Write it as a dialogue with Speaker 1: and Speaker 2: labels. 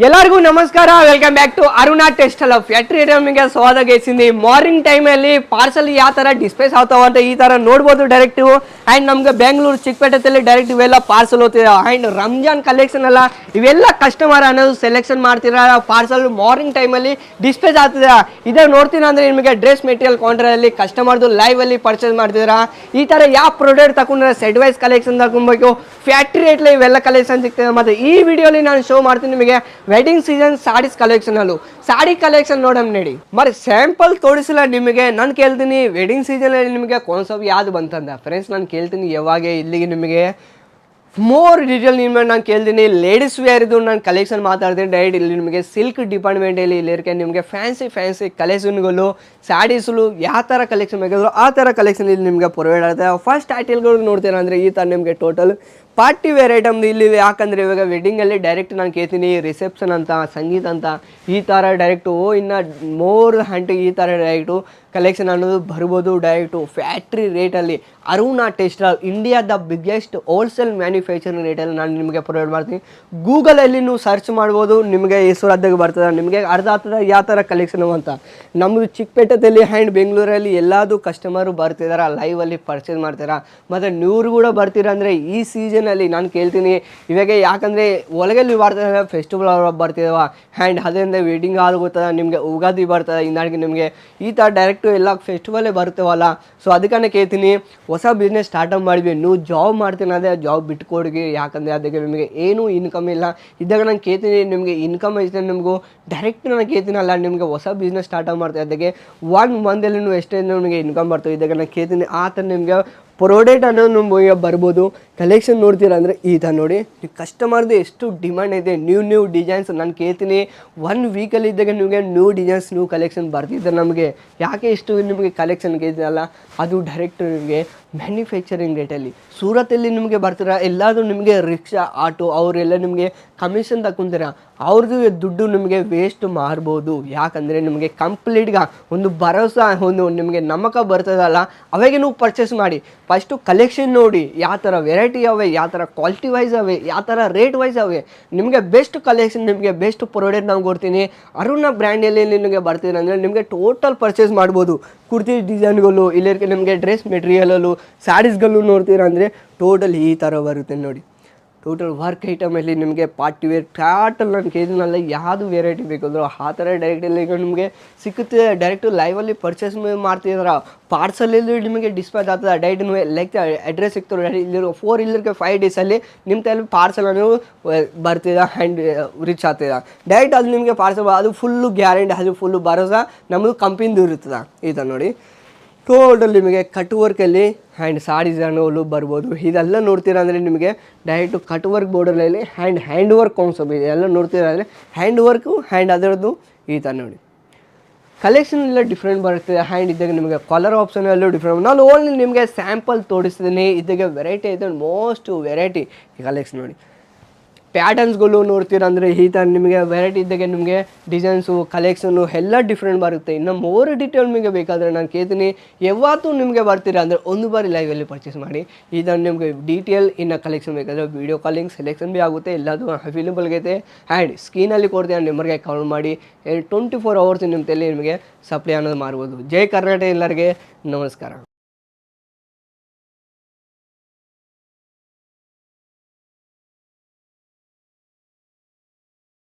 Speaker 1: ಎಲ್ಲರಿಗೂ ನಮಸ್ಕಾರ, welcome back to Aruna textile factory ನಿಮಗೆ ಸ್ವಾಗತ ಗೈಸಿಂದಿ. ಮಾರ್ನಿಂಗ್ ಟೈಮಲ್ಲಿ ಪಾರ್ಸಲ್ ಯಾವ ಥರ ಡಿಸ್ಪೇಸ್ ಆಗ್ತಾವ ಅಂತ ಈ ಥರ ನೋಡ್ಬೋದು ಡೈರೆಕ್ಟಿವ್. ಆ್ಯಂಡ್ ನಮ್ಗೆ ಬೆಂಗಳೂರು ಚಿಕ್ಕಪೇಟೆಯಲ್ಲಿ ಡೈರೆಕ್ಟ್ ಇವೆಲ್ಲ ಪಾರ್ಸಲ್ ಹೋಗ್ತಿದೆ. ಆ್ಯಂಡ್ ರಂಜಾನ್ ಕಲೆಕ್ಷನ್ ಅಲ್ಲ, ಇವೆಲ್ಲ ಕಸ್ಟಮರ್ ಅನ್ನೋದು ಸೆಲೆಕ್ಷನ್ ಮಾಡ್ತೀರಾ. ಪಾರ್ಸಲ್ ಮಾರ್ನಿಂಗ್ ಟೈಮಲ್ಲಿ ಡಿಸ್ಪೇಸ್ ಆಗ್ತಿದೆ. ಇದೇ ನೋಡ್ತೀರಾ ಅಂದರೆ ನಿಮಗೆ ಡ್ರೆಸ್ ಮೆಟೀರಿಯಲ್ ಕೌಂಟರಲ್ಲಿ ಕಸ್ಟಮರ್ದು ಲೈವಲ್ಲಿ ಪರ್ಚೇಸ್ ಮಾಡ್ತಿದ್ದೀರಾ. ಈ ಥರ ಯಾವ ಪ್ರಾಡಕ್ಟ್ ತಗೊಂಡ್ರೆ ಸೆಟ್ ವೈಸ್ ಕಲೆಕ್ಷನ್ ತಗೊಬೇಕು, ಫ್ಯಾಕ್ಟ್ರಿ ರೇಟ್ಲಿ ಇವೆಲ್ಲ ಕಲೆಕ್ಷನ್ ಸಿಗ್ತದೆ. ಮತ್ತು ಈ ವಿಡಿಯೋಲಿ ನಾನು ಶೋ ಮಾಡ್ತೀನಿ ನಿಮಗೆ ವೆಡ್ಡಿಂಗ್ ಸೀಸನ್ ಸಾರೀಸ್ ಕಲೆಕ್ಷನ್ ಅಲ್ಲೂ ಸಾಡಿ ಕಲೆಕ್ಷನ್ ನೋಡಮ್ ನಡಿ. మరి ಸ್ಯಾಂಪಲ್ ತೋರಿಸಿಲ್ಲ ನಿಮಗೆ. ನಾನು ಕೇಳ್ತೀನಿ ವೆಡ್ಡಿಂಗ್ ಸೀಸನ್ ಅಲ್ಲಿ ನಿಮಗೆ ಕಾನ್ಸೆಪ್ಟ್ ಯಾವ್ದು ಬಂತಂದ ಫ್ರೆಂಡ್ಸ್. ನಾನು ಕೇಳ್ತೀನಿ ಯಾವಾಗ ಇಲ್ಲಿಗೆ ನಿಮಗೆ ಮೋರ್ ಡೀಟೇಲ್ ನಿಮಗೆ ನಾನು ಕೇಳ್ತೀನಿ. ಲೇಡೀಸ್ ವೇರ್ ಇದು ನಾನು ಕಲೆಕ್ಷನ್ ಮಾತಾಡ್ತೀನಿ ಡೈರೆಕ್ಟ್. ಇಲ್ಲಿ ನಿಮಗೆ ಸಿಲ್ಕ್ ಡಿಪಾರ್ಟ್ಮೆಂಟಲ್ಲಿ ಇಲ್ಲಿರ್ಕೆ ನಿಮಗೆ ಫ್ಯಾನ್ಸಿ ಕಲೆಕ್ಷನ್ಗಳು ಸ್ಯಾಡೀಸ್ಗಳು ಯಾವ ಥರ ಕಲೆಕ್ಷನ್ ಬೇಕಾದ್ರು ಆ ಥರ ಕಲೆಕ್ಷನ್ ಇಲ್ಲಿ ನಿಮಗೆ ಪ್ರೊವೈಡ್ ಆಗುತ್ತೆ. ಫಸ್ಟ್ ಟೈಟಲ್ಗಳು ನೋಡ್ತೀರಾ ಅಂದರೆ ಈ ಥರ ನಿಮಗೆ ಟೋಟಲ್ ಪಾರ್ಟಿ ವೇರ್ ಐಟಮ್ ಇಲ್ಲಿ. ಯಾಕಂದರೆ ಇವಾಗ ವೆಡ್ಡಿಂಗಲ್ಲಿ ಡೈರೆಕ್ಟ್ ನಾನು ಕೇಳ್ತೀನಿ ರಿಸೆಪ್ಷನ್ ಅಂತ, ಸಂಗೀತ ಅಂತ ಈ ಥರ ಡೈರೆಕ್ಟು ಇನ್ನು ಮೋರ್ ಹಂಟು ಈ ಥರ ಡೈರೆಕ್ಟು ಕಲೆಕ್ಷನ್ ಅನ್ನೋದು ಬರ್ಬೋದು. ಡೈರೆಕ್ಟು ಫ್ಯಾಕ್ಟ್ರಿ ರೇಟಲ್ಲಿ ಅರುಣಾ ಟೆಕ್ಸ್ಟೈಲ್ ಇಂಡಿಯಾದ ಬಿಗ್ಗೆಸ್ಟ್ ಹೋಲ್ಸೇಲ್ ಮ್ಯಾನುಫ್ಯಾಕ್ಚರಿಂಗ್ ರೇಟಲ್ಲಿ ನಾನು ನಿಮಗೆ ಪ್ರೊವೈಡ್ ಮಾಡ್ತೀನಿ. ಗೂಗಲಲ್ಲಿ ನೀವು ಸರ್ಚ್ ಮಾಡ್ಬೋದು, ನಿಮಗೆ ಹೆಸರಾದಾಗ ಬರ್ತದೆ, ನಿಮಗೆ ಅರ್ಧ ಆಗ್ತದೆ ಯಾವ ಥರ ಕಲೆಕ್ಷನು ಅಂತ. ನಮ್ಮದು ಚಿಕ್ಕಪೇಟೆದಲ್ಲಿ ಆ್ಯಂಡ್ ಬೆಂಗಳೂರಲ್ಲಿ ಎಲ್ಲದೂ ಕಸ್ಟಮರು ಬರ್ತಿದ್ದಾರೆ, ಲೈವಲ್ಲಿ ಪರ್ಚೇಸ್ ಮಾಡ್ತೀರಾ. ಮತ್ತು ನೀವು ಕೂಡ ಬರ್ತೀರಾ ಅಂದರೆ ಈ ಸೀಸನಲ್ಲಿ ನಾನು ಕೇಳ್ತೀನಿ ಇವಾಗ. ಯಾಕಂದರೆ ಒಳಗಲ್ಲಿ ಬರ್ತಾರೆ ಫೆಸ್ಟಿವಲ್ ಬರ್ತಿದ್ದಾವ ಆ್ಯಂಡ್ ಅದರಿಂದ ವೆಡ್ಡಿಂಗ್ ಹಾಲ್ ಗೊತ್ತದ, ನಿಮಗೆ ಉಗಾದಿ ಬರ್ತದೆ, ಹಿಂದಾಗಿ ನಿಮಗೆ ಈ ಥರ ಡೈರೆಕ್ಟು ಎಲ್ಲ ಫೆಸ್ಟಿವಲೇ ಬರ್ತೇವಲ್ಲ. ಸೊ ಅದಕ್ಕೇ ಕೇಳ್ತೀನಿ ಹೊಸ ಬಿಸ್ನೆಸ್ ಸ್ಟಾರ್ಟಪ್ ಮಾಡಿದ್ವಿ, ನೀವು ಜಾಬ್ ಮಾಡ್ತೀನಿ ಅಂದರೆ ಜಾಬ್ ಬಿಟ್ಕೊಡ್ಗಿ. ಯಾಕಂದರೆ ಅದಕ್ಕೆ ನಿಮಗೆ ಏನೂ ಇನ್ಕಮ್ ಇಲ್ಲ. ಇದ್ದಾಗ ನಾನು ಕೇಳ್ತೀನಿ ನಿಮಗೆ ಇನ್ಕಮ್ ಐತೆ ನಿಮಗೂ ಡೈರೆಕ್ಟ್ ನಾನು ಕೇಳ್ತೀನಲ್ಲ, ನಿಮಗೆ ಹೊಸ ಬಿಸ್ನೆಸ್ ಸ್ಟಾರ್ಟಪ್ ಮಾಡ್ತೀವಿ ಅದಕ್ಕೆ 1 ಮಂತಲ್ಲಿ ನೀವು ಎಷ್ಟೇ ನಿಮಗೆ ಇನ್ಕಮ್ ಬರ್ತವೆ ಇದ್ದಾಗ ನಾನು ಕೇಳ್ತೀನಿ. ಆ ಥರ ನಿಮಗೆ ಪ್ರಾಡಕ್ಟ್ ಅನ್ನೋದು ನಿಮಗೆ ಬರ್ಬೋದು. ಕಲೆಕ್ಷನ್ ನೋಡ್ತೀರಾ ಅಂದರೆ ಈ ಥರ ನೋಡಿ, ಕಸ್ಟಮರ್ದು ಎಷ್ಟು ಡಿಮ್ಯಾಂಡ್ ಇದೆ. ನ್ಯೂ ಡಿಸೈನ್ಸ್ ನಾನು ಕೇಳ್ತೀನಿ 1 ವೀಕಲ್ಲಿ ಇದ್ದಾಗ ನಿಮಗೆ ನ್ಯೂ ಡಿಸೈನ್ಸ್ ನ್ಯೂ ಕಲೆಕ್ಷನ್ ಬರ್ತಿದ್ದೆ ನಮಗೆ. ಯಾಕೆ ಇಷ್ಟು ನಿಮಗೆ ಕಲೆಕ್ಷನ್ ಕೇಳ್ತೀರಲ್ಲ, ಅದು ಡೈರೆಕ್ಟ್ ನಿಮಗೆ ಮ್ಯಾನುಫ್ಯಾಕ್ಚರಿಂಗ್ ರೇಟಲ್ಲಿ ಸೂರತ್ತಲ್ಲಿ ನಿಮಗೆ ಬರ್ತೀರಾ. ಎಲ್ಲಾದರೂ ನಿಮಗೆ ರಿಕ್ಷಾ ಆಟೋ ಅವರೆಲ್ಲ ನಿಮಗೆ ಕಮಿಷನ್ ತಗೊಂತೀರಾ, ಅವ್ರದ್ದು ದುಡ್ಡು ನಿಮಗೆ ವೇಸ್ಟ್ ಮಾರ್ಬೋದು. ಯಾಕಂದರೆ ನಿಮಗೆ ಕಂಪ್ಲೀಟ್గా ಒಂದು ಭರೋಸಾ ಒಂದು ನಿಮಗೆ ನಮ್ಮಕ ಬರ್ತದಲ್ಲ, ಅವಾಗ ನೀವು ಪರ್ಚೇಸ್ ಮಾಡಿ. ಫಸ್ಟು ಕಲೆಕ್ಷನ್ ನೋಡಿ ಯಾವ ಥರ ವೆರೈಟಿ ಅವೆ, ಯಾವ ಥರ ಕ್ವಾಲಿಟಿ ವೈಸ್ ಅವೆ, ಯಾವ ಥರ ರೇಟ್ ವೈಸ್ ಅವೆ. ನಿಮಗೆ ಬೆಸ್ಟ್ ಕಲೆಕ್ಷನ್, ನಿಮಗೆ ಬೆಸ್ಟ್ ಪ್ರಾಡಕ್ಟ್ ನಾವು ಕೊಡ್ತೀನಿ. ಅರುಣ ಬ್ರ್ಯಾಂಡಲ್ಲಿ ನಿಮಗೆ ಬರ್ತೀನಿ ಅಂದರೆ ನಿಮಗೆ ಟೋಟಲ್ ಪರ್ಚೇಸ್ ಮಾಡ್ಬೋದು. ಕುರ್ತಿ ಡಿಸೈನ್ಗಳು ಇಲ್ಲಿರ್ಕೆ ನಿಮಗೆ ಡ್ರೆಸ್ ಮೆಟೀರಿಯಲಲ್ಲೂ ಸ್ಯಾರೀಸ್ಗಳು ನೋಡ್ತೀರಾ ಅಂದರೆ ಟೋಟಲ್ ಈ ಥರ ಬರುತ್ತೆ ನೋಡಿ. ಟೋಟಲ್ ವರ್ಕ್ ಐಟಮಲ್ಲಿ ನಿಮಗೆ ಪಾರ್ಟಿ ವೇರ್ ಟೋಟಲ್ ನಾನು ಕೇಳಿದ್ನಲ್ಲ ಯಾವುದು ವೆರೈಟಿ ಬೇಕಂದ್ರು ಆ ಥರ ಡೈರೆಕ್ಟಲ್ಲಿ ಈಗ ನಿಮಗೆ ಸಿಕ್ಕುತ್ತೆ. ಡೈರೆಕ್ಟು ಲೈವಲ್ಲಿ ಪರ್ಚೇಸ್ ಮಾಡ್ತಿದ್ದೀರ, ಪಾರ್ಸಲಲ್ಲಿ ನಿಮಗೆ ಡಿಸ್ಪ್ಯಾಚ್ ಆಗ್ತದೆ. ಡೈರೆಕ್ಟ್ ನೀವು ಲೈಕ್ ಅಡ್ರೆಸ್ ಸಿಗ್ತಾರೆ ಇಲ್ಲಿರೋ 4 ಇಲ್ಲಿಗೆ 5 ಡೇಸಲ್ಲಿ ನಿಮ್ಮ ತಲೆ ಪಾರ್ಸಲ್ ನೀವು ಬರ್ತಿದ ಆ್ಯಂಡ್ ರೀಚ್ ಆಗ್ತಿದೆ. ಡೈರೆಕ್ಟ್ ಅದು ನಿಮಗೆ ಪಾರ್ಸಲ್ ಅದು ಫುಲ್ಲು ಗ್ಯಾರಂಟಿ, ಅದು ಫುಲ್ಲು ಭರೋಸಾ ನಮ್ಮದು ಕಂಪ್ನಿದು ಇರ್ತದೆ. ಈ ಥರ ನೋಡಿ ಟೋಟಲ್ ನಿಮಗೆ ಕಟ್ ವರ್ಕಲ್ಲಿ ಹ್ಯಾಂಡ್ ಸಾರೀಸ್ ಅನ್ನೋಲು ಬರ್ಬೋದು. ಇದೆಲ್ಲ ನೋಡ್ತೀರಾ ಅಂದರೆ ನಿಮಗೆ ಡೈರೆಕ್ಟು ಕಟ್ ವರ್ಕ್ ಬೋರ್ಡರಲ್ಲಿ ಹ್ಯಾಂಡ್ ವರ್ಕ್ ಕಾನ್ಸೆಪ್ಟ್ ಇದೆ. ಎಲ್ಲ ನೋಡ್ತೀರಾ ಅಂದರೆ ಹ್ಯಾಂಡ್ ವರ್ಕು ಹ್ಯಾಂಡ್ ಅದರದ್ದು ಈ ಥರ ನೋಡಿ ಕಲೆಕ್ಷನ್ ಎಲ್ಲ ಡಿಫ್ರೆಂಟ್ ಬರುತ್ತೆ. ಹ್ಯಾಂಡ್ ಇದ್ದಾಗ ನಿಮಗೆ ಕಲರ್ ಆಪ್ಷನ್ ಎಲ್ಲೂ ಡಿಫ್ರೆಂಟ್. ನಾನು ಓನ್ಲಿ ನಿಮಗೆ ಸ್ಯಾಂಪಲ್ ತೋರಿಸ್ತೀನಿ. ಇದ್ದಾಗ ವೆರೈಟಿ ಐತೆ, ಮೋಸ್ಟ್ ವೆರೈಟಿ ಕಲೆಕ್ಷನ್ ನೋಡಿ. ಪ್ಯಾಟರ್ನ್ಸ್ಗಳು ನೋಡ್ತೀರಾ ಅಂದರೆ ಈ ಥರ ನಿಮಗೆ ವೆರೈಟಿ ಇದ್ದಾಗ ನಿಮಗೆ ಡಿಸೈನ್ಸು ಕಲೆಕ್ಷನು ಎಲ್ಲ ಡಿಫ್ರೆಂಟ್ ಬರುತ್ತೆ. ಇನ್ನು ಮೋರ್ ಡೀಟೇಲ್ ನಿಮಗೆ ಬೇಕಾದರೆ ನಾನು ಕೇಳ್ತೀನಿ. ಯಾವತ್ತೂ ನಿಮಗೆ ಬರ್ತೀರಾ ಅಂದರೆ ಒಂದು ಬಾರಿ ಲೈವಲ್ಲಿ ಪರ್ಚೇಸ್ ಮಾಡಿ. ಈ ಥರ ನಿಮಗೆ ಡೀಟೇಲ್ ಇನ್ನು ಕಲೆಕ್ಷನ್ ಬೇಕಾದರೆ ವೀಡಿಯೋ ಕಾಲಿಂಗ್ ಸೆಲೆಕ್ಷನ್ ಭೀ ಆಗುತ್ತೆ, ಎಲ್ಲದು ಅವೈಲೇಬಲ್ ಐತೆ. ಆ್ಯಂಡ್ ಸ್ಕ್ರೀನಲ್ಲಿ ಕೊಡ್ತೀನಿ ನಂಬರ್ಗೆ ಕಾಲ್ ಮಾಡಿ 24 hours ನಿಮ್ಮ ತಲೆ ನಿಮಗೆ ಸಪ್ಲೈ ಅನ್ನೋದು ಮಾರ್ಬೋದು. ಜೈ ಕರ್ನಾಟಕ ಎಲ್ಲರಿಗೆ ನಮಸ್ಕಾರ.